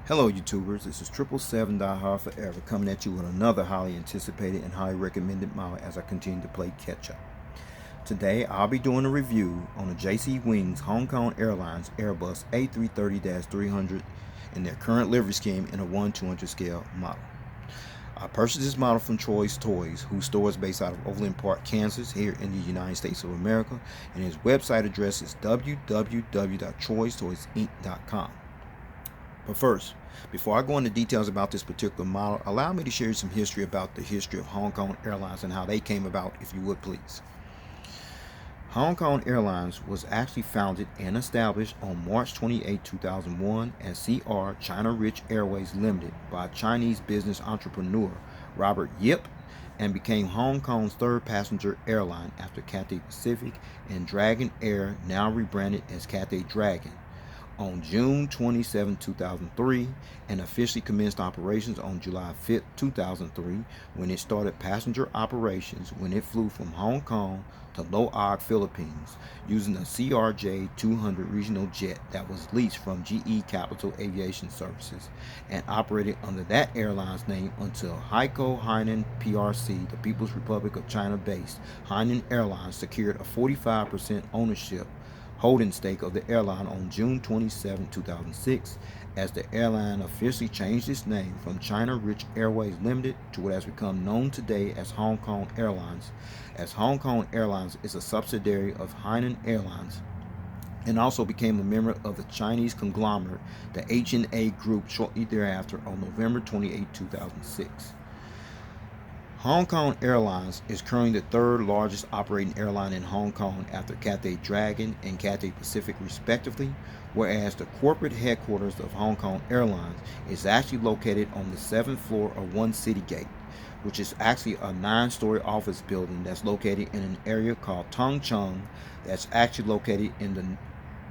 Hello YouTubers, this is 777 Die Hard Forever coming at you with another highly anticipated and highly recommended model as I continue to play catch up. Today I'll be doing a review on the JC Wings Hong Kong Airlines Airbus A330-300 in their current livery scheme in a 1/200 scale model. I purchased this model from Choice Toys, whose store is based out of Overland Park, Kansas, here in the United States of America, and his website address is www.choicetoysinc.com. But first, before I go into details about this particular model, allow me to share some history about the history of Hong Kong Airlines and how they came about, if you would please. Hong Kong Airlines was actually founded and established on March 28, 2001 as CR China Rich Airways Limited by Chinese business entrepreneur Robert Yip, and became Hong Kong's third passenger airline after Cathay Pacific and Dragon Air, now rebranded as Cathay Dragon, on June 27, 2003, and officially commenced operations on July 5, 2003, when it started passenger operations when it flew from Hong Kong to Loag, Philippines, using a CRJ-200 regional jet that was leased from GE Capital Aviation Services and operated under that airline's name until Haikou Hainan PRC, the People's Republic of China-based Hainan Airlines, secured a 45% ownership holding stake of the airline on June 27, 2006, as the airline officially changed its name from China Rich Airways Limited to what has become known today as Hong Kong Airlines, as Hong Kong Airlines is a subsidiary of Hainan Airlines and also became a member of the Chinese conglomerate, the H&A Group, shortly thereafter on November 28, 2006. Hong Kong Airlines is currently the third largest operating airline in Hong Kong after Cathay Dragon and Cathay Pacific respectively, whereas the corporate headquarters of Hong Kong Airlines is actually located on the 7th floor of One City Gate, which is actually a 9-story office building that's located in an area called Tung Chung, that's actually located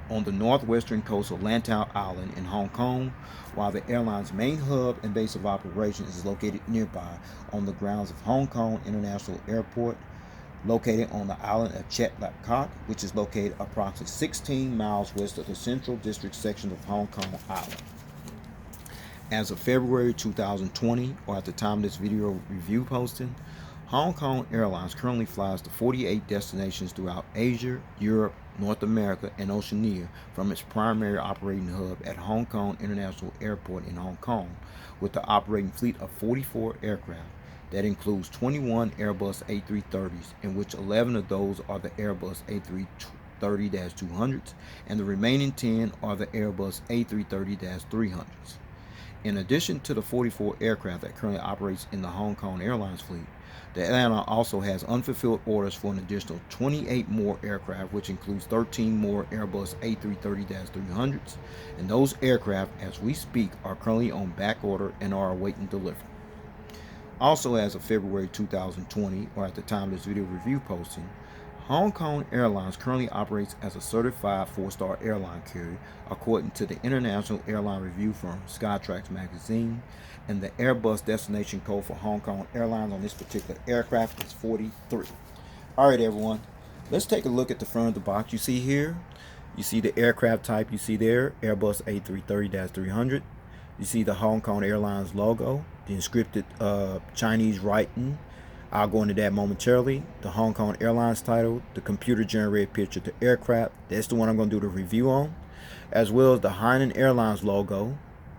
on the northwestern coast of Lantau Island in Hong Kong, while the airline's main hub and base of operations is located nearby on the grounds of Hong Kong International Airport, located on the island of Chet Lap Kok, which is located approximately 16 miles west of the Central District section of Hong Kong Island. As of February 2020, or at the time of this video review posting, Hong Kong Airlines currently flies to 48 destinations throughout Asia, Europe, North America, and Oceania from its primary operating hub at Hong Kong International Airport in Hong Kong, with the operating fleet of 44 aircraft. That includes 21 Airbus A330s, in which 11 of those are the Airbus A330-200s, and the remaining 10 are the Airbus A330-300s. In addition to the 44 aircraft that currently operates in the Hong Kong Airlines fleet, the airline also has unfulfilled orders for an additional 28 more aircraft, which includes 13 more Airbus A330-300s, and those aircraft, as we speak, are currently on back order and are awaiting delivery. Also, as of February 2020, or at the time of this video review posting, Hong Kong Airlines currently operates as a certified 4-star airline carrier according to the international airline review firm Skytrax magazine, and the Airbus destination code for Hong Kong Airlines on this particular aircraft is 43. Alright everyone, let's take a look at the front of the box. You see here, you see the aircraft type you see there, Airbus A330-300. You see the Hong Kong Airlines logo, the inscripted Chinese writing. I'll go into that momentarily. The Hong Kong Airlines title, the computer generated picture of the aircraft, that's the one I'm going to do the review on, as well as the Hainan Airlines logo,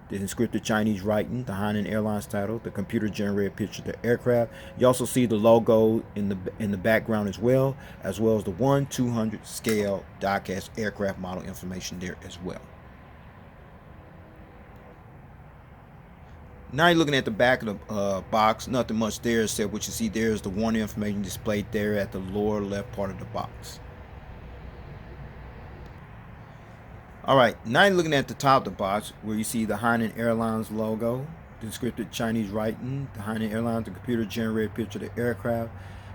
the inscripted Chinese writing, the Hainan Airlines title, the computer generated picture of the aircraft. You also see the logo in the background as well as the 1/200 scale die-cast aircraft model information there as well. Now you're looking at the back of the box, nothing much there except what you see there is the warning information displayed there at the lower left part of the box. Alright, now you're looking at the top of the box where you see the Hainan Airlines logo, the inscripted Chinese writing, the Hainan Airlines, the computer generated picture of the aircraft,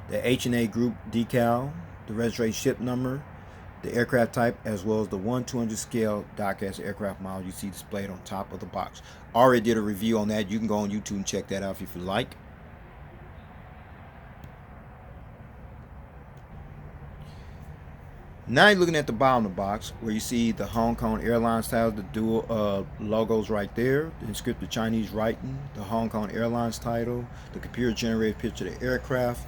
the H&A Group decal, the registration ship number, the aircraft type, as well as the 1/200 scale die-cast aircraft model you see displayed on top of the box. Already did a review on that. You can go on YouTube and check that out if you like. Now you're looking at the bottom of the box where you see the Hong Kong Airlines title, the dual logos right there, the inscripted Chinese writing, the Hong Kong Airlines title, the computer generated picture of the aircraft,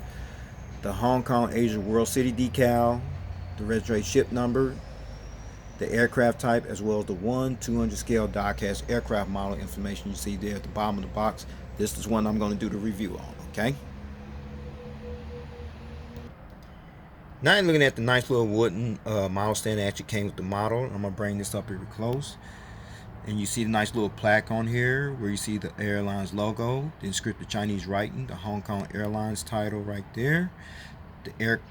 the Hong Kong Asia World City decal, the registration ship number, the aircraft type, as well as the 1/200 scale die-cast aircraft model information you see there at the bottom of the box. This is one I'm going to do the review on, okay? Now you're looking at the nice little wooden model stand that actually came with the model. I'm going to bring this up here close. And you see the nice little plaque on here where you see the Airlines logo, the inscripted Chinese writing, the Hong Kong Airlines title right there, the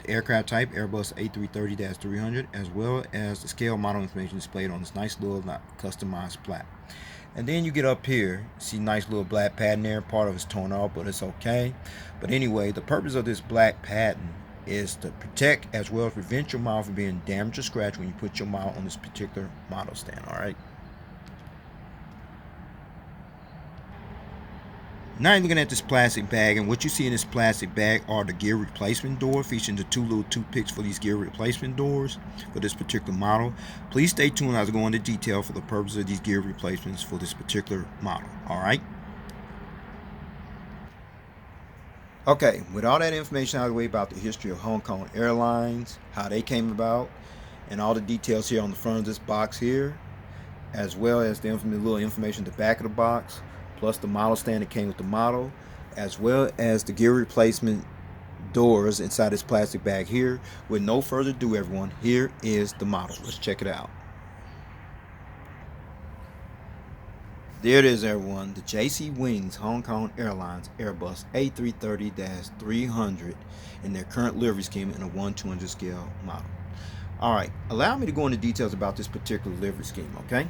aircraft type, Airbus A330-300, as well as the scale model information displayed on this nice little customized plaque. And then you get up here, see nice little black pattern there. Part of it's torn off, but it's okay. But anyway, the purpose of this black pattern is to protect as well as prevent your model from being damaged or scratched when you put your model on this particular model stand. All right. Now you're looking at this plastic bag, and what you see in this plastic bag are the gear replacement door, featuring the two little toothpicks for these gear replacement doors for this particular model. Please stay tuned as I go into detail for the purpose of these gear replacements for this particular model. All right. Okay, with all that information out of the way about the history of Hong Kong Airlines, how they came about, and all the details here on the front of this box here, as well as the little information at the back of the box, plus the model stand that came with the model, as well as the gear replacement doors inside this plastic bag here. With no further ado, everyone, here is the model. Let's check it out. There it is, everyone, the JC Wings Hong Kong Airlines Airbus A330-300 in their current livery scheme in a 1/200 scale model. Alright, allow me to go into details about this particular livery scheme, okay?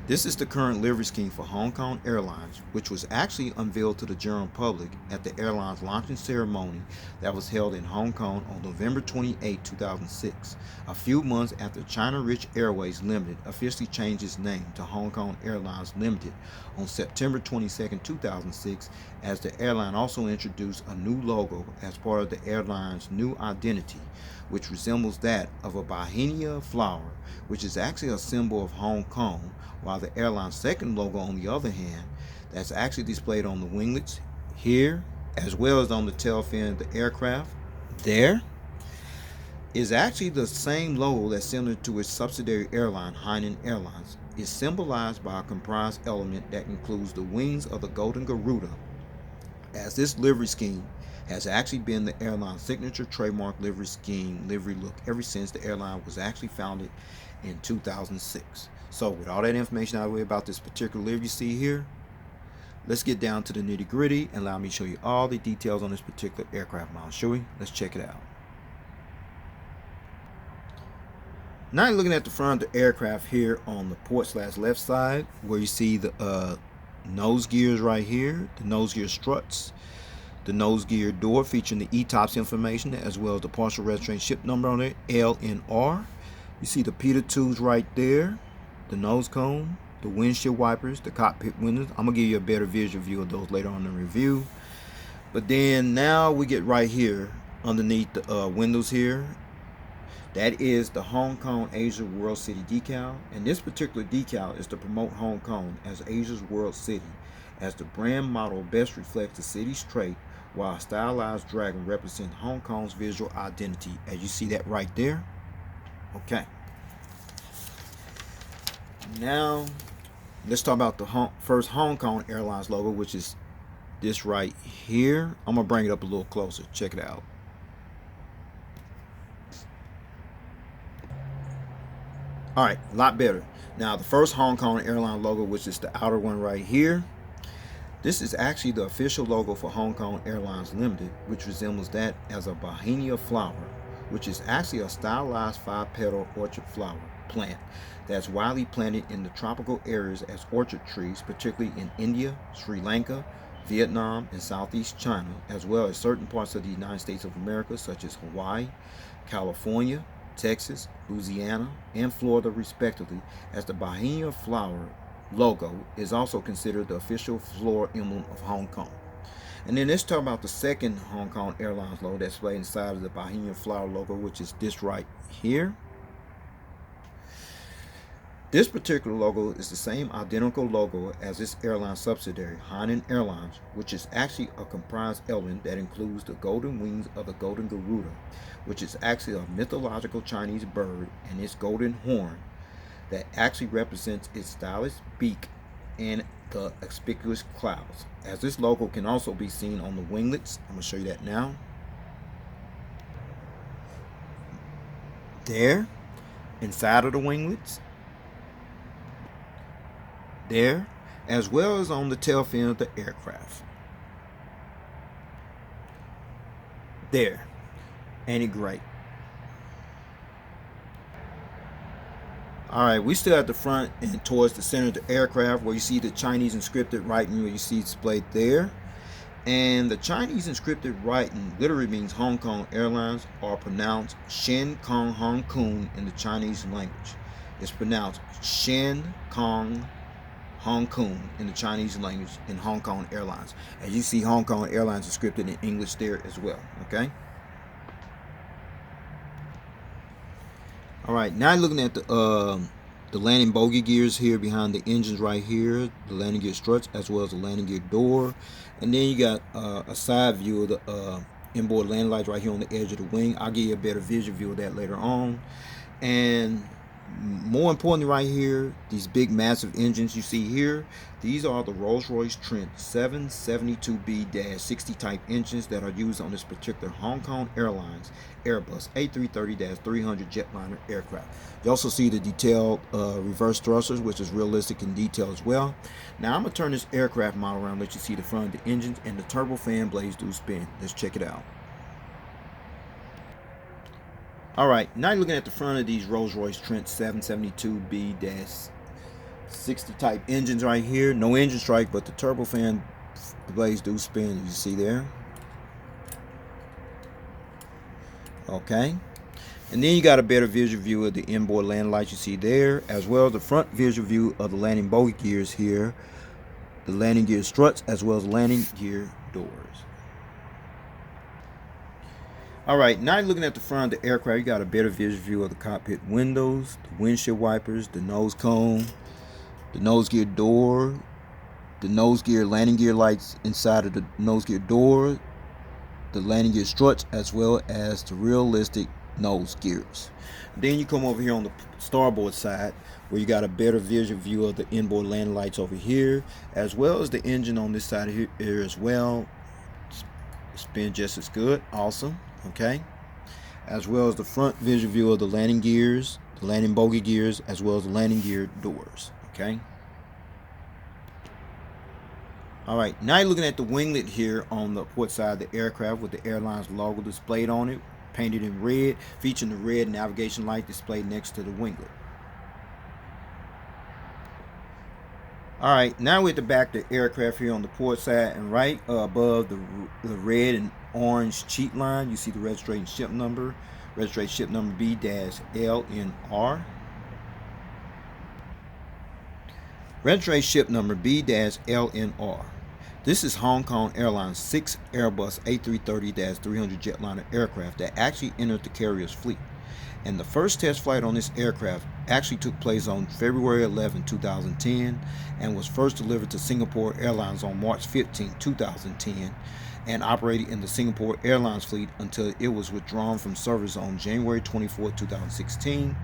This is the current livery scheme for Hong Kong Airlines, which was actually unveiled to the general public at the airline's launching ceremony that was held in Hong Kong on November 28, 2006, a few months after China Rich Airways Limited officially changed its name to Hong Kong Airlines Limited on September 22, 2006, as the airline also introduced a new logo as part of the airline's new identity, which resembles that of a Bauhinia flower, which is actually a symbol of Hong Kong, while the airline's second logo, on the other hand, that's actually displayed on the winglets here, as well as on the tailfin of the aircraft there, is actually the same logo that's similar to its subsidiary airline, Hainan Airlines. Is symbolized by a comprised element that includes the wings of the Golden Garuda, as this livery scheme has actually been the airline's signature trademark livery scheme, livery look, ever since the airline was actually founded in 2006. So with all that information out of the way about this particular livery you see here, let's get down to the nitty gritty and allow me to show you all the details on this particular aircraft model. Shall we? Let's check it out. Now you're looking at the front of the aircraft here on the port/left side, where you see the nose gears right here, the nose gear struts, the nose gear door featuring the ETOPS information, as well as the partial registration ship number on it, LNR. You see the pitot tubes right there, the nose cone, the windshield wipers, the cockpit windows. I'm going to give you a better visual view of those later on in the review. But then now we get right here underneath the windows here. That is the Hong Kong Asia World City decal. And this particular decal is to promote Hong Kong as Asia's world city, as the brand model best reflects the city's trait, while a stylized dragon represents Hong Kong's visual identity, as you see that right there. Okay. Now, let's talk about the first Hong Kong Airlines logo, which is this right here. I'm going to bring it up a little closer. Check it out. All right, a lot better. Now, the first Hong Kong Airline logo, which is the outer one right here, this is actually the official logo for Hong Kong Airlines Limited, which resembles that as a Bauhinia flower, which is actually a stylized 5-petal orchid flower plant that's widely planted in the tropical areas as orchard trees, particularly in India, Sri Lanka, Vietnam, and Southeast China, as well as certain parts of the United States of America, such as Hawaii, California, Texas, Louisiana, and Florida, respectively, as the Bauhinia flower logo is also considered the official floral emblem of Hong Kong. And then let's talk about the second Hong Kong Airlines logo that's displayed inside of the Bauhinia flower logo, which is this right here. This particular logo is the same identical logo as its airline subsidiary, Hainan Airlines, which is actually a comprised element that includes the golden wings of the golden Garuda, which is actually a mythological Chinese bird, and its golden horn that actually represents its stylish beak and the conspicuous clouds. As this logo can also be seen on the winglets. I'm going to show you that now. There, inside of the winglets. There, as well as on the tail fin of the aircraft. There. Ain't it great? Alright, we still at the front and towards the center of the aircraft, where you see the Chinese inscripted writing, where you see displayed there. And the Chinese inscripted writing literally means Hong Kong Airlines, or pronounced Shen Kong Hong Kong in the Chinese language. It's pronounced Shen Kong Hong Kong in the Chinese language in Hong Kong Airlines. As you see, Hong Kong Airlines is scripted in English there as well. Okay. All right. Now looking at the landing bogey gears here behind the engines right here, the landing gear struts as well as the landing gear door, and then you got a side view of the inboard landing lights right here on the edge of the wing. I'll give you a better visual view of that later on. And more importantly, right here, these big massive engines you see here, these are the Rolls-Royce Trent 772B-60 type engines that are used on this particular Hong Kong Airlines Airbus A330-300 jetliner aircraft. You also see the detailed reverse thrusters, which is realistic in detail as well. Now I'm going to turn this aircraft model around, let you see the front of the engines, and the turbofan blades do spin. Let's check it out. Alright, now you're looking at the front of these Rolls-Royce Trent 772B-60 type engines right here. No engine strike, but the turbofan blades do spin, as you see there. Okay. And then you got a better visual view of the inboard landing lights you see there, as well as the front visual view of the landing bogey gears here, the landing gear struts, as well as landing gear doors. Alright, now you're looking at the front of the aircraft. You got a better visual view of the cockpit windows, the windshield wipers, the nose cone, the nose gear door, the nose gear landing gear lights inside of the nose gear door, the landing gear struts, as well as the realistic nose gears. Then you come over here on the starboard side, where you got a better visual view of the inboard landing lights over here, as well as the engine on this side here as well. Spin just as good. Awesome. Okay, as well as the front visual view of the landing gears, the landing bogey gears, as well as the landing gear doors. Okay. All right, now you're looking at the winglet here on the port side of the aircraft with the Airlines logo displayed on it, painted in red, featuring the red navigation light displayed next to the winglet. All right, now we're at the back of the aircraft here on the port side, and right above the red and orange cheat line, you see the registration ship number B-LNR. Registration ship number B-LNR. This is Hong Kong Airlines 6 Airbus A330-300 jetliner aircraft that actually entered the carrier's fleet. And the first test flight on this aircraft actually took place on February 11, 2010, and was first delivered to Singapore Airlines on March 15, 2010, and operated in the Singapore Airlines fleet until it was withdrawn from service on January 24, 2016,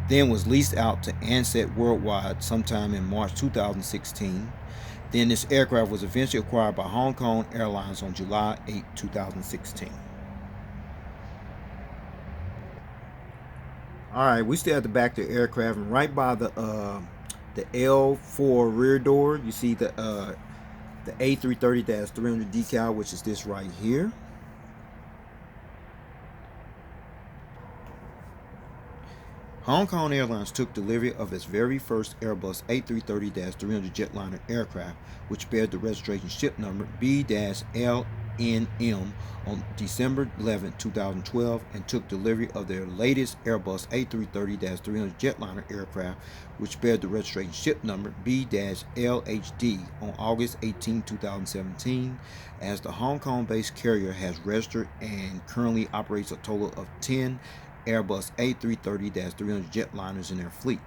then was leased out to Ansett Worldwide sometime in March 2016. Then this aircraft was eventually acquired by Hong Kong Airlines on July 8, 2016. Alright, we still at the back of the aircraft, and right by the L4 rear door, you see the A330-300 decal, which is this right here. Hong Kong Airlines took delivery of its very first Airbus A330-300 jetliner aircraft, which bears the registration ship number B-LNM on December 11, 2012, and took delivery of their latest Airbus A330-300 jetliner aircraft, which bears the registration ship number B-LHD on August 18, 2017, as the Hong Kong-based carrier has registered and currently operates a total of 10 Airbus A330-300 jetliners in their fleet.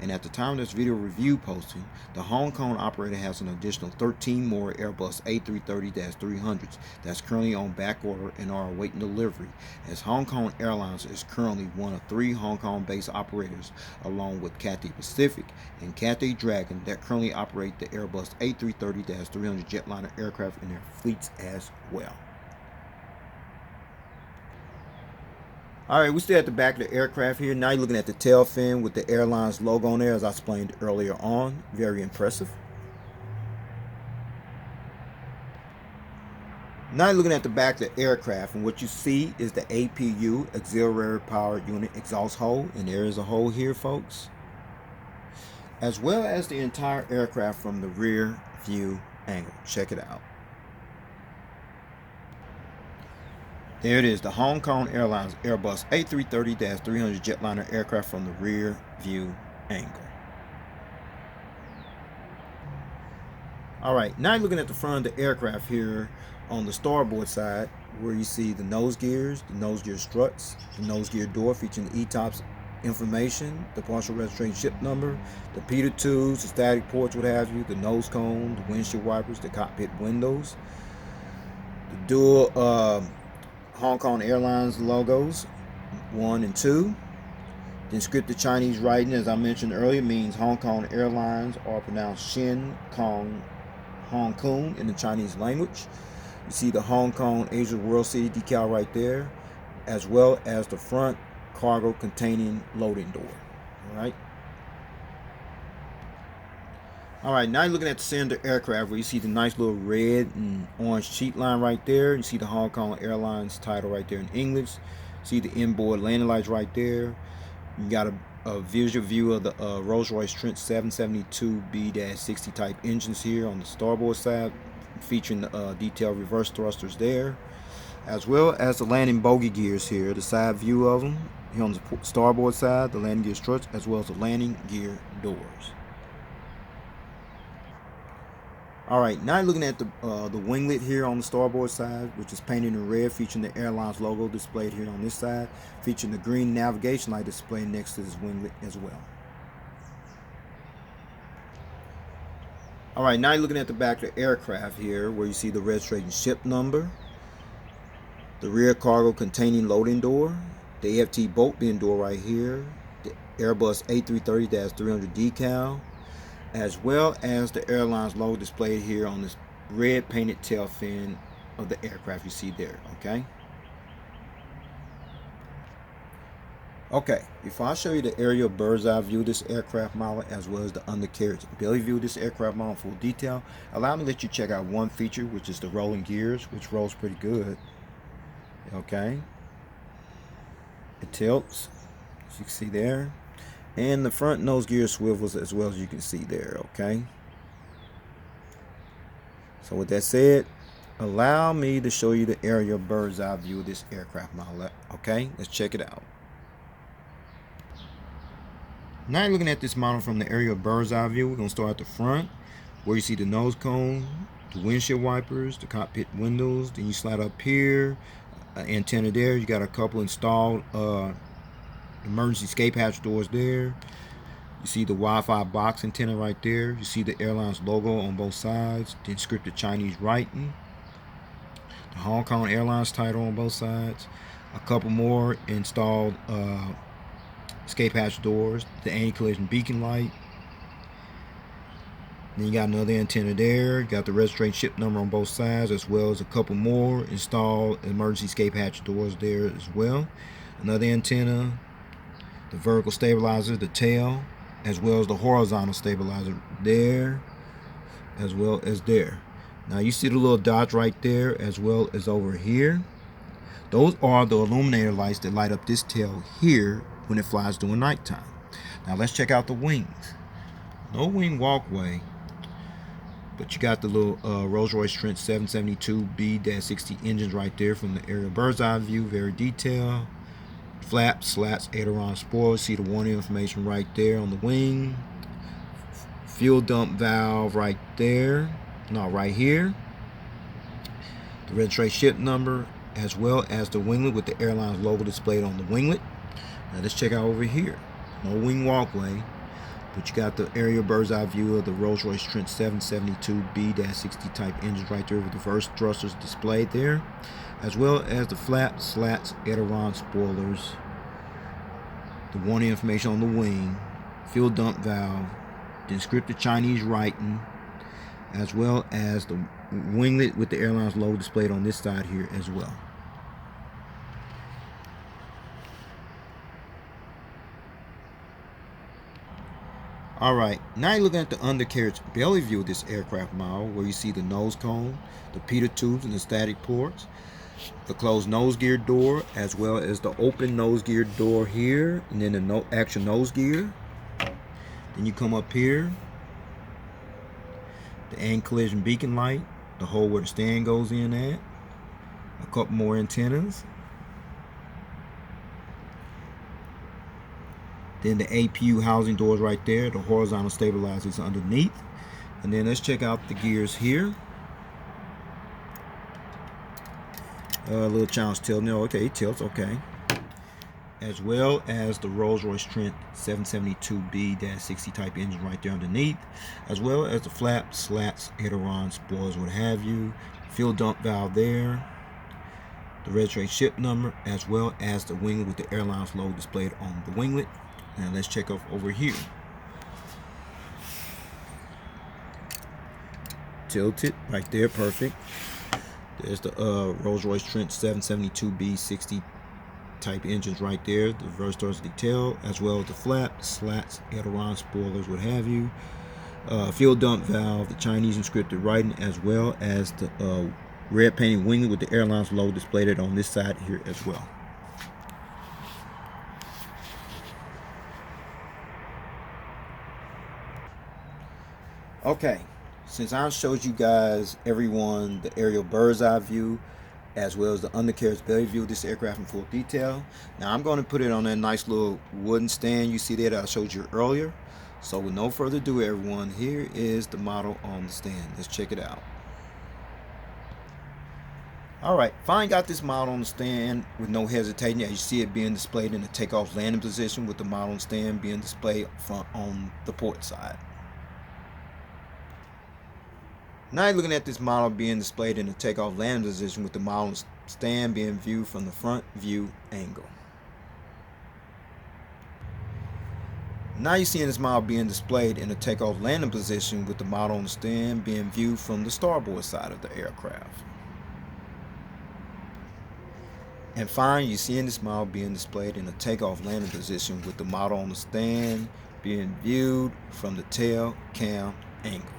And at the time of this video review posting, the Hong Kong operator has an additional 13 more Airbus A330-300s that's currently on back order and are awaiting delivery, as Hong Kong Airlines is currently one of 3 Hong Kong-based operators, along with Cathay Pacific and Cathay Dragon, that currently operate the Airbus A330-300 jetliner aircraft in their fleets as well. Alright, we're still at the back of the aircraft here. Now you're looking at the tail fin with the Airlines logo on there, as I explained earlier on. Very impressive. Now you're looking at the back of the aircraft, and what you see is the APU, Auxiliary Power Unit exhaust hole, and there is a hole here, folks, as well as the entire aircraft from the rear view angle. Check it out. There it is, the Hong Kong Airlines Airbus A330-300 jetliner aircraft from the rear view angle. Alright, now you're looking at the front of the aircraft here on the starboard side, where you see the nose gears, the nose gear struts, the nose gear door featuring the ETOPS information, the partial registration ship number, the pitot tubes, the static ports, what have you, the nose cone, the windshield wipers, the cockpit windows, the dual Hong Kong Airlines logos 1 and 2. The inscripted Chinese writing, as I mentioned earlier, means Hong Kong Airlines, or pronounced Shin Kong Hong Kong in the Chinese language. You see the Hong Kong Asia World City decal right there, as well as the front cargo containing loading door. Alright, now you're looking at the center aircraft, where you see the nice little red and orange sheet line right there. You see the Hong Kong Airlines title right there in English. See the inboard landing lights right there. You got a visual view of the Rolls-Royce Trent 772B-60 type engines here on the starboard side, featuring the detailed reverse thrusters there, as well as the landing bogey gears here, the side view of them here on the starboard side, the landing gear struts, as well as the landing gear doors. Alright, now you're looking at the winglet here on the starboard side, which is painted in red, featuring the Airlines logo displayed here on this side, featuring the green navigation light displayed next to this winglet as well. Alright, now you're looking at the back of the aircraft here, where you see the registration ship number, the rear cargo containing loading door, the AFT boat bin door right here, the Airbus A330-300 decal, as well as the Airlines logo displayed here on this red painted tail fin of the aircraft you see there. Okay, before I show you the aerial bird's eye view of this aircraft model, as well as the undercarriage belly view of this aircraft model in full detail, allow me to let you check out one feature, which is the rolling gears, which rolls pretty good. It tilts, as you can see there. And the front nose gear swivels, as well, as you can see there. So with that said, allow me to show you the aerial bird's eye view of this aircraft model. Let's check it out. Now you're looking at this model from the aerial bird's eye view. We're going to start at the front, where you see the nose cone, the windshield wipers, the cockpit windows. Then you slide up here, antenna there. You got a couple installed emergency escape hatch doors there. You see the Wi-Fi box antenna right there. You see the Airlines logo on both sides, the inscripted Chinese writing, the Hong Kong Airlines title on both sides, a couple more installed escape hatch doors, the anti-collision beacon light. Then you got another antenna there. You got the registration ship number on both sides, as well as a couple more installed emergency escape hatch doors there as well. Another antenna, the vertical stabilizer, the tail, as well as the horizontal stabilizer there, as well as there. Now you see the little dots right there, as well as over here. Those are the illuminator lights that light up this tail here when it flies during nighttime. Now let's check out the wings. No wing walkway, but you got the little Rolls-Royce Trent 772B-60 engines right there from the aerial bird's eye view, very detailed. Flaps, slats, aileron spoilers. See the warning information right there on the wing. Fuel dump valve right there. No, right here. The registration ship number, as well as the winglet with the Airlines logo displayed on the winglet. Now let's check out over here. No wing walkway, but you got the aerial bird's eye view of the Rolls-Royce Trent 772B-60 type engines right there with the reverse thrusters displayed there, as well as the flaps, slats, aileron spoilers, the warning information on the wing, fuel dump valve, the inscripted Chinese writing, as well as the winglet with the Airlines logo displayed on this side here as well. Alright, now you're looking at the undercarriage belly view of this aircraft model, where you see the nose cone, the pitot tubes and the static ports, the closed nose gear door, as well as the open nose gear door here, and then the actual nose gear. Then you come up here, the anti-collision beacon light, the hole where the stand goes in at, a couple more antennas, then the APU housing doors right there, the horizontal stabilizers underneath. And then let's check out the gears here. A little challenge tilt. No, okay, it tilts, okay. As well as the Rolls-Royce Trent 772B-60 type engine right there underneath, as well as the flaps, slats, aileron, spoilers, what have you. Fuel dump valve there, the registration ship number, as well as the winglet with the Airlines logo displayed on the winglet. Now let's check off over here. Tilted right there, perfect. There's the Rolls-Royce Trent 772B-60 type engines right there. The reverse thrust detail, as well as the flaps, slats, aileron, spoilers, what have you. Fuel dump valve, the Chinese inscripted writing, as well as the red painted winglet with the Airlines logo displayed on this side here as well. Okay, since I showed you guys, everyone, the aerial bird's eye view as well as the undercarriage belly view of this aircraft in full detail, now I'm going to put it on that nice little wooden stand you see there that I showed you earlier. So with no further ado, everyone, here is the model on the stand. Let's check it out. Alright, finally got this model on the stand with no hesitation. As you see it being displayed in the takeoff landing position, with the model on the stand being displayed front on the port side. Now you're looking at this model being displayed in the takeoff landing position, with the model stand being viewed from the front view angle. Now you're seeing this model being displayed in the takeoff landing position, with the model on the stand being viewed from the starboard side of the aircraft. And finally, you're seeing this model being displayed in the takeoff landing position, with the model on the stand being viewed from the tail cam angle.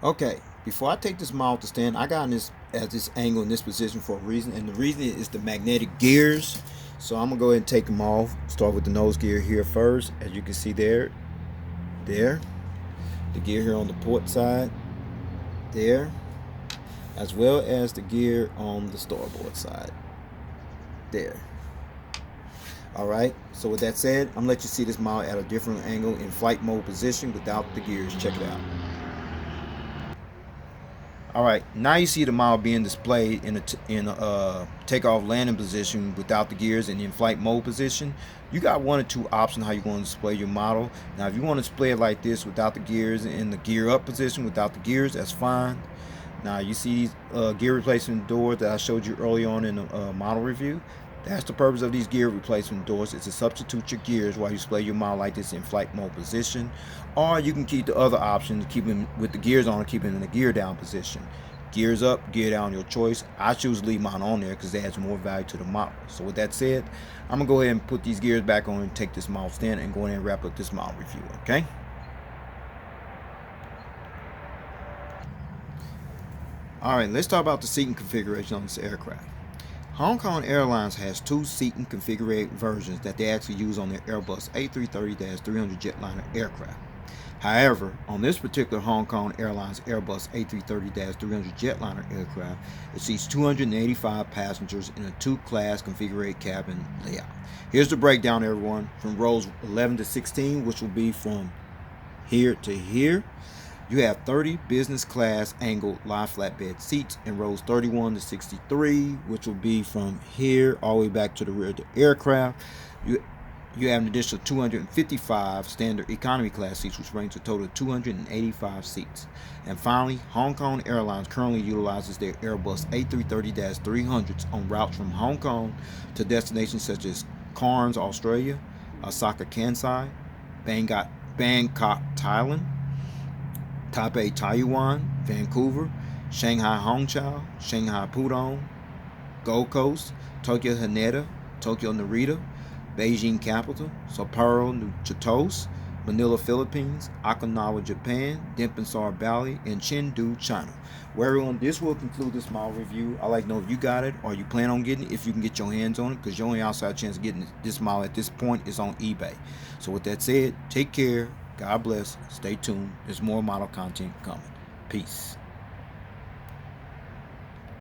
Okay, before I take this model to stand, I got in this at this angle in this position for a reason, and the reason is the magnetic gears. So I'm gonna go ahead and take them off. Start with the nose gear here first, as you can see there, the gear here on the port side, there, as well as the gear on the starboard side, there. All right. So with that said, I'm gonna let you see this model at a different angle in flight mode position without the gears. Check it out. Alright, now you see the model being displayed in a takeoff landing position without the gears and in flight mode position. You got one or two options how you're going to display your model. Now if you want to display it like this without the gears, in the gear up position without the gears, that's fine. Now you see these gear replacement doors that I showed you early on in the model review. That's the purpose of these gear replacement doors, is to substitute your gears while you display your model like this in flight mode position. Or you can keep the other option, keep them with the gears on and keep it in the gear down position. Gears up, gear down, your choice. I choose to leave mine on there because it adds more value to the model. So with that said, I'm going to go ahead and put these gears back on and take this model stand and go ahead and wrap up this model review, okay? Alright, let's talk about the seating configuration on this aircraft. Hong Kong Airlines has two seating configured versions that they actually use on their Airbus A330-300 jetliner aircraft. However, on this particular Hong Kong Airlines Airbus A330-300 jetliner aircraft, it seats 285 passengers in a two-class configured cabin layout. Here's the breakdown, everyone, from rows 11 to 16, which will be from here to here. You have 30 business class angled live flatbed seats in rows 31 to 63, which will be from here all the way back to the rear of the aircraft. You have an additional 255 standard economy class seats, which brings a total of 285 seats. And finally, Hong Kong Airlines currently utilizes their Airbus A330-300s on routes from Hong Kong to destinations such as Cairns, Australia, Osaka, Kansai, Bangkok, Thailand, Taipei, Taiwan, Vancouver, Shanghai, Hongqiao, Shanghai, Pudong, Gold Coast, Tokyo, Haneda, Tokyo, Narita, Beijing Capital, Sapporo, New Chitos, Manila, Philippines, Okinawa, Japan, Denpasar, Bali, and Chengdu, China. Well, everyone, this will conclude this model review. I'd like to know if you got it or you plan on getting it, if you can get your hands on it, because your only outside chance of getting this model at this point is on eBay. So with that said, take care, God bless, stay tuned. There's more model content coming. Peace.